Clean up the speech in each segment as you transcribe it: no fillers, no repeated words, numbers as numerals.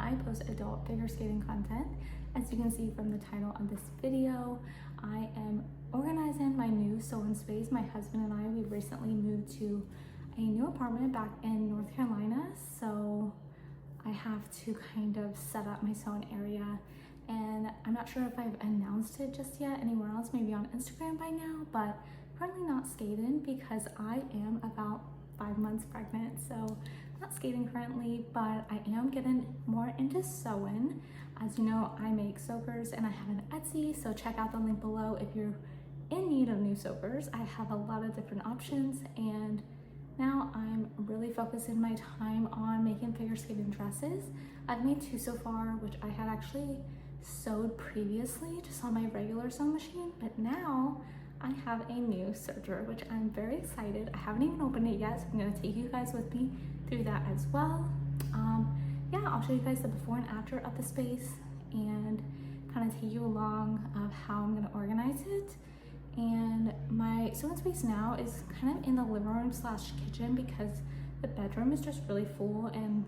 I post adult figure skating content. As you can see from the title of this video, I am organizing my new sewing space. My husband and I, we recently moved to a new apartment back in North Carolina, so I have to kind of set up my sewing area, and I'm not sure if I've announced it just yet anywhere else, maybe on Instagram by now, but currently not skating because I am about 5 months pregnant, so not skating currently, but I am getting more into sewing. As you know, I make soakers and I have an Etsy, so check out the link below if you're in need of new soakers. I have a lot of different options, and now I'm really focusing my time on making figure skating dresses. I've made 2 so far, which I had actually sewed previously just on my regular sewing machine, but now I have a new serger, which I'm very excited. I haven't even opened it yet, so I'm gonna take you guys with me through that as well. Yeah, I'll show you guys the before and after of the space and kind of take you along of how I'm gonna organize it. And my sewing space now is kind of in the living room slash kitchen because the bedroom is just really full, and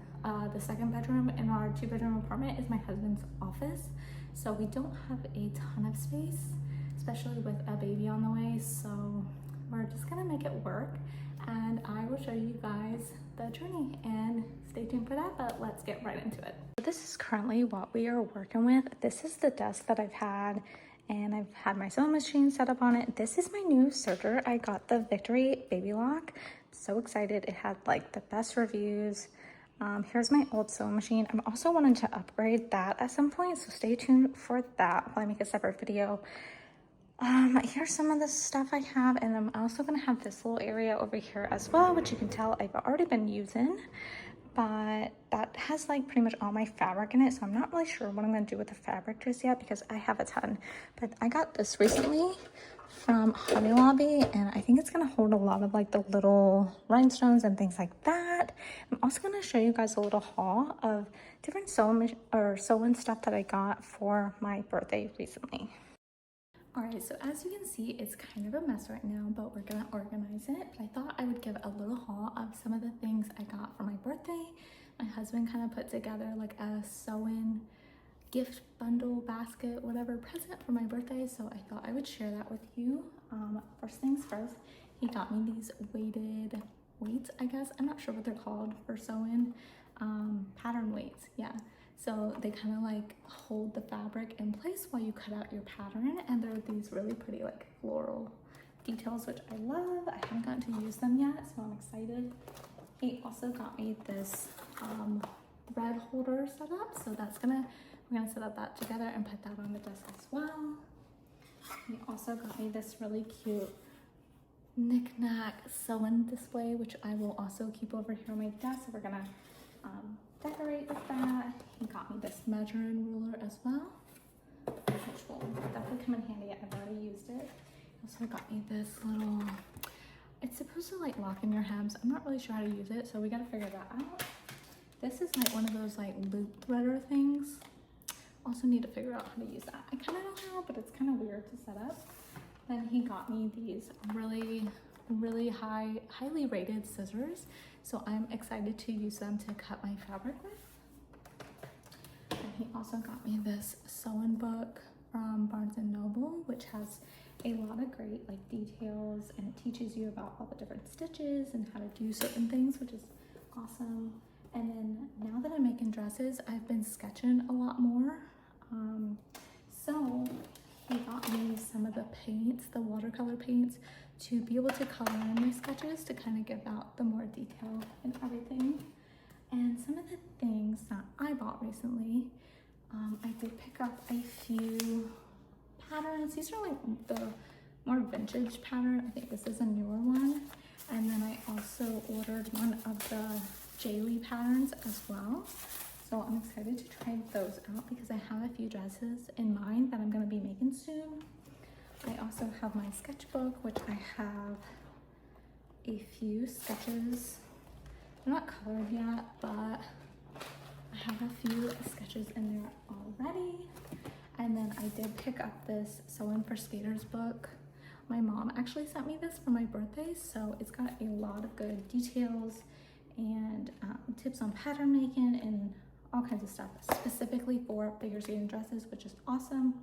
the second bedroom in our 2-bedroom apartment is my husband's office. So we don't have a ton of space, especially with a baby on the way. So we're just gonna make it work, and I will show you guys the journey, and stay tuned for that, but let's get right into it. This is currently what we are working with. This is the desk that I've had, and I've had my sewing machine set up on it. This is my new serger. I got the Victory Baby Lock. So excited. It had like the best reviews. Here's my old sewing machine. I'm also wanting to upgrade that at some point, so stay tuned for that while I make a separate video. Here's some of the stuff I have, and I'm also gonna have this little area over here as well, which you can tell I've already been using, but that has like pretty much all my fabric in it, so I'm not really sure what I'm gonna do with the fabric just yet because I have a ton. But I got this recently from Hobby Lobby, and I think it's gonna hold a lot of like the little rhinestones and things like that. I'm also gonna show you guys a little haul of different sewing stuff that I got for my birthday recently. Alright, so as you can see, it's kind of a mess right now, but we're gonna organize it. But I thought I would give a little haul of some of the things I got for my birthday. My husband kind of put together like a sewing gift bundle, basket, whatever, present for my birthday, so I thought I would share that with you. First things first, he got me these weighted weights, I guess. I'm not sure what they're called for sewing. Pattern weights, yeah. So they kind of like hold the fabric in place while you cut out your pattern, and they're these really pretty like floral details, which I love. I haven't gotten to use them yet, so I'm excited. He also got me this thread holder set up, so we're gonna set up that together and put that on the desk as well. He also got me this really cute knick-knack sewing display, which I will also keep over here on my desk. So we're gonna decorate with that. He got me this measuring ruler as well, which will definitely come in handy. I've already used it. He also got me this little, it's supposed to like lock in your hems. I'm not really sure how to use it, so we gotta figure that out. This is like one of those like loop threader things. Also need to figure out how to use that. I kind of know how, but it's kind of weird to set up. Then he got me these really highly rated scissors, so I'm excited to use them to cut my fabric with. And he also got me this sewing book from Barnes & Noble, which has a lot of great like details, and it teaches you about all the different stitches and how to do certain things, which is awesome. And then now that I'm making dresses, I've been sketching a lot more. So he got me some of the paints, the watercolor paints, to be able to color in my sketches to kind of give out the more detail and everything. And some of the things that I bought recently, I did pick up a few patterns. These are like the more vintage pattern. I think this is a newer one. And then I also ordered one of the Jaylee patterns as well. So I'm excited to try those out because I have a few dresses in mind that I'm going to be making soon. I also have my sketchbook, which I have a few sketches. They're not colored yet, but I have a few sketches in there already. And then I did pick up this Sewing for Skaters book. My mom actually sent me this for my birthday, so it's got a lot of good details and tips on pattern making and all kinds of stuff specifically for figure skating dresses, which is awesome.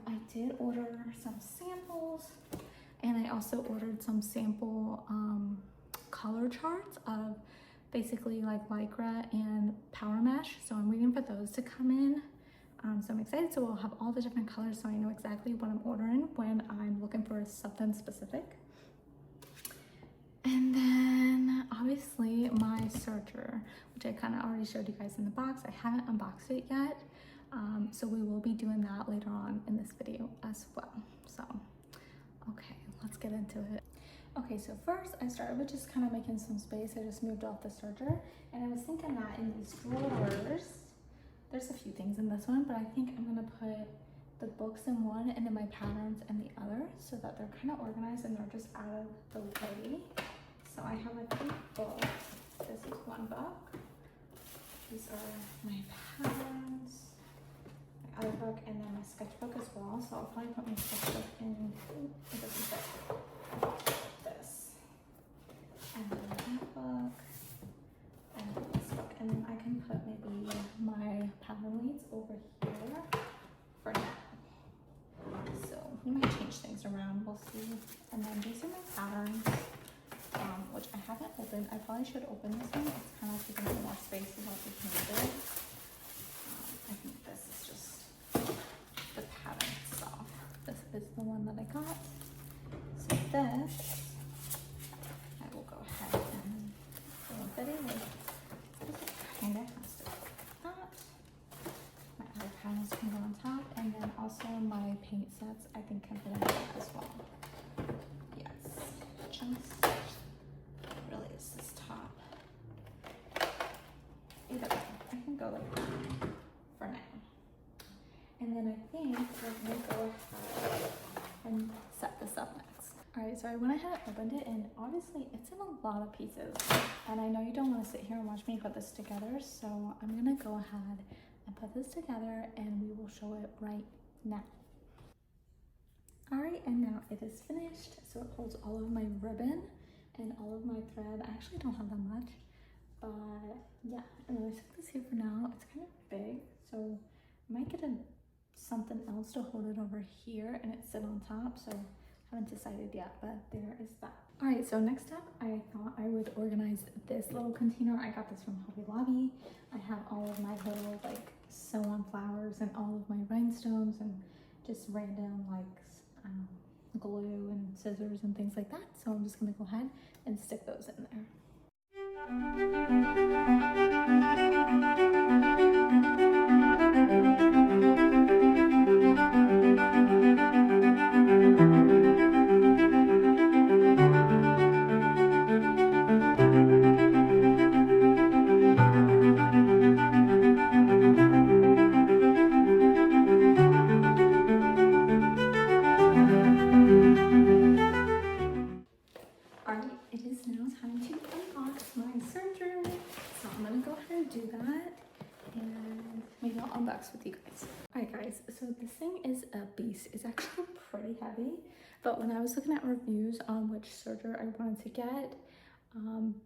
I did order some samples, and I also ordered some sample color charts of basically like Lycra and Power Mesh. So I'm waiting for those to come in. So I'm excited. So we'll have all the different colors so I know exactly what I'm ordering when I'm looking for something specific. And then obviously my serger, which I kind of already showed you guys in the box. I haven't unboxed it yet. So we will be doing that later on in this video as well. So, okay, let's get into it. Okay, so first I started with just kind of making some space. I just moved off the serger, and I was thinking that in these drawers, there's a few things in this one, but I think I'm gonna put the books in one and then my patterns in the other so that they're kind of organized and they're just out of the way. So I have a few books. This is one book. These are my patterns, my other book, and then my sketchbook as well. So I'll probably put my sketchbook in, it doesn't fit, this. And then that book, and then this book. And then I can put maybe my pattern leads over here for now. So we might change things around, we'll see. And then these are my patterns, which I haven't opened. I probably should open this one. It's kind of taking some more space without the painted. I think this is just the pattern itself. This is the one that I got. So this, I will go ahead and fit it in. This kind of has to go like that. My other panels can go on top, and then also my paint sets I think can fit in there as well. Yes, just really is this top. Either way, I can go like that for now. And then I think we're gonna go ahead and set this up next. All right, so I went ahead and opened it, and obviously it's in a lot of pieces. And I know you don't want to sit here and watch me put this together, so I'm gonna go ahead and put this together and we will show it right now. All right, and now it is finished. So it holds all of my ribbon and all of my thread. I actually don't have that much, but yeah, I'm gonna set this here for now. It's kind of big, so I might get something else to hold it over here and it sit on top. So I haven't decided yet, but there is that. All right, so next up, I thought I would organize this little container. I got this from Hobby Lobby. I have all of my little like sew-on flowers and all of my rhinestones and just random like glue and scissors and things like that. So I'm just gonna go ahead and stick those in there. With you guys. All right guys, so this thing is a beast. It's actually pretty heavy, but when I was looking at reviews on which serger I wanted to get,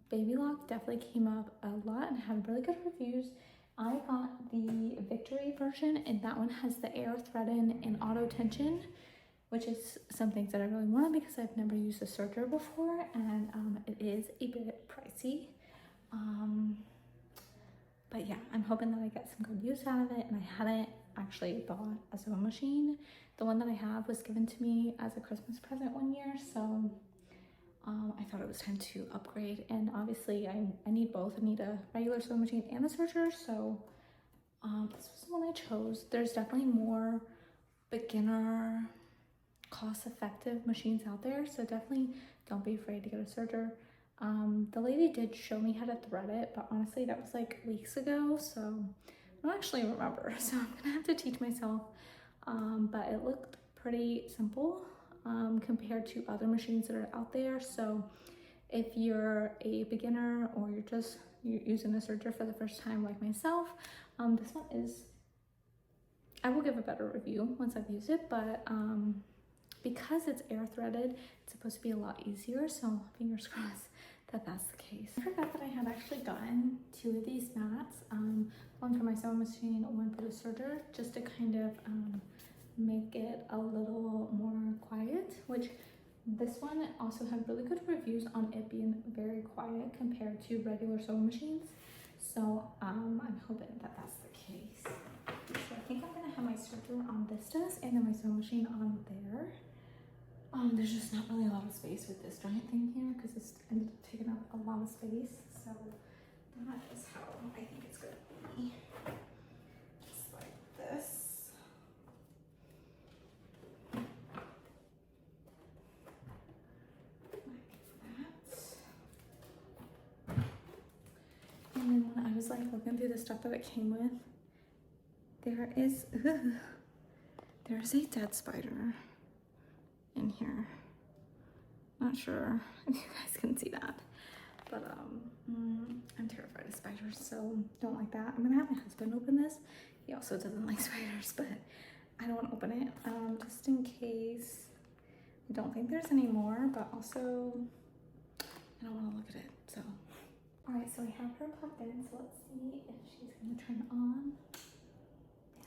Baby Lock definitely came up a lot and had really good reviews. I got the Victory version, and that one has the air threading and auto tension, which is some things that I really wanted because I've never used a serger before, and it is a bit pricey. But yeah, I'm hoping that I get some good use out of it, and I hadn't actually bought a sewing machine. The one that I have was given to me as a Christmas present one year, so I thought it was time to upgrade. And obviously I need both. I need a regular sewing machine and a serger, so this was the one I chose. There's definitely more beginner, cost-effective machines out there, so definitely don't be afraid to get a serger. The lady did show me how to thread it, but honestly that was like weeks ago, so I don't actually remember, so I'm gonna have to teach myself. But it looked pretty simple compared to other machines that are out there. So if you're a beginner or you're using a serger for the first time like myself, this one is, I will give a better review once I've used it, but because it's air threaded, it's supposed to be a lot easier, so fingers crossed that that's the case. I forgot that I had actually gotten 2 of these mats, one for my sewing machine, one for the serger, just to kind of make it a little more quiet, which this one also had really good reviews on it being very quiet compared to regular sewing machines. So I'm hoping that that's the case. So I think I'm gonna have my serger on this desk and then my sewing machine on there. There's just not really a lot of space with this giant thing here because it's ended up taking up a lot of space. So that is how I think it's gonna be. Just like this. Like that. And then when I was like looking through the stuff that it came with, there's a dead spider in here. Not sure if you guys can see that, but I'm terrified of spiders, so don't like that. I'm gonna have my husband open this. He also doesn't like spiders, but I don't want to open it just in case. I don't think there's any more, but also I don't want to look at it. So all right, so I have her plugged in, so let's see if she's gonna turn on. Yes.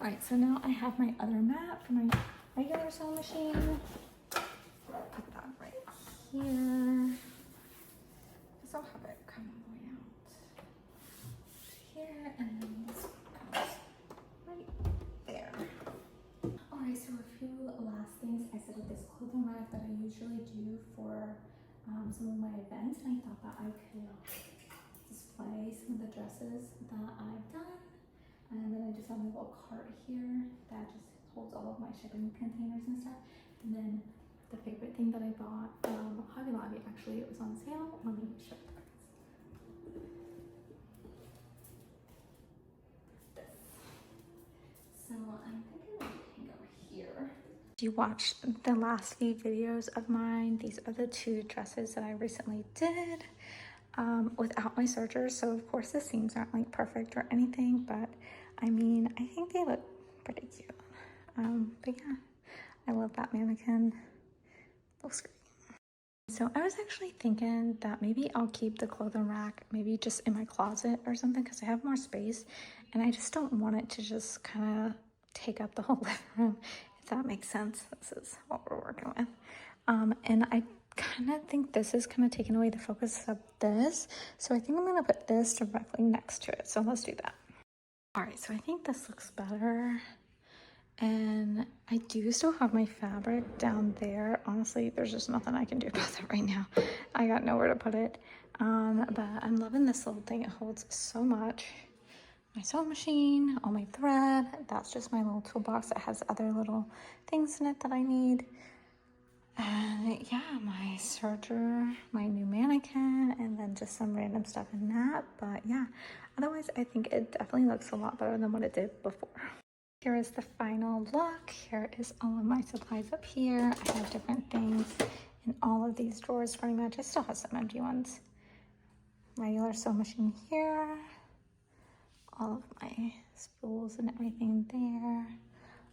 All right, so now I have my other mat for my regular sewing machine. Put that right here. So I'll have it come all the way out here, and then this goes right there. Alright, so a few last things. I set up this clothing rack that I usually do for some of my events, and I thought that I could display some of the dresses that I've done. And then I just have my little cart here that just holds all of my shipping containers and stuff. And then the favorite thing that I bought from Hobby Lobby, actually, it was on sale. Let me show you guys. This. So I'm thinking I can go here. If you watched the last few videos of mine, these are the 2 dresses that I recently did without my serger. So of course the seams aren't like perfect or anything, but I mean, I think they look pretty cute. But yeah, I love that mannequin. Looks great. So I was actually thinking that maybe I'll keep the clothing rack maybe just in my closet or something because I have more space and I just don't want it to just kind of take up the whole living room, if that makes sense. This is what we're working with. And I kind of think this is kind of taking away the focus of this. So I think I'm going to put this directly next to it. So let's do that. All right, so I think this looks better. And I do still have my fabric down there. Honestly, there's just nothing I can do about that right now. I got nowhere to put it. But I'm loving this little thing. It holds so much. My sewing machine, all my thread. That's just my little toolbox that has other little things in it that I need. And yeah, my serger, my new mannequin, and then just some random stuff in that. But yeah, otherwise I think it definitely looks a lot better than what it did before. Here is the final look. Here is all of my supplies up here. I have different things in all of these drawers pretty much. I still have some empty ones. Regular sewing machine here. All of my spools and everything there.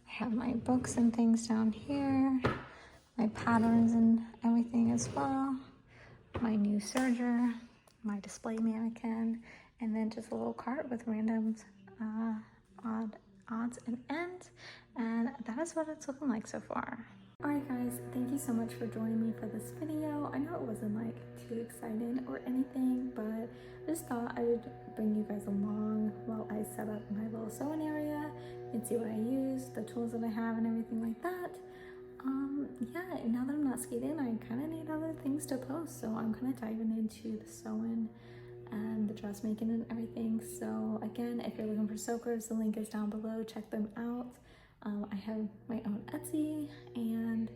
I have my books and things down here. My patterns and everything as well. My new serger. My display mannequin. And then just a little cart with random odds and ends, and that is what it's looking like so far. Alright guys, thank you so much for joining me for this video. I know it wasn't like too exciting or anything, but I just thought I would bring you guys along while I set up my little sewing area and see what I use, the tools that I have and everything like that. Yeah, now that I'm not skating, I kind of need other things to post, so I'm kind of diving into the sewing and the dressmaking and everything. So again, if you're looking for soakers, the link is down below. Check them out. I have my own Etsy, and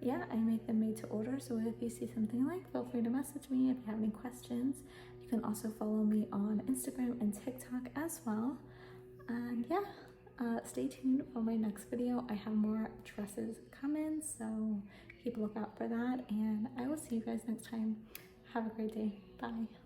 yeah, I make them made to order. So if you see something you like, feel free to message me if you have any questions. You can also follow me on Instagram and TikTok as well. And yeah, stay tuned for my next video. I have more dresses coming, so keep a lookout for that, and I will see you guys next time. Have a great day. Bye.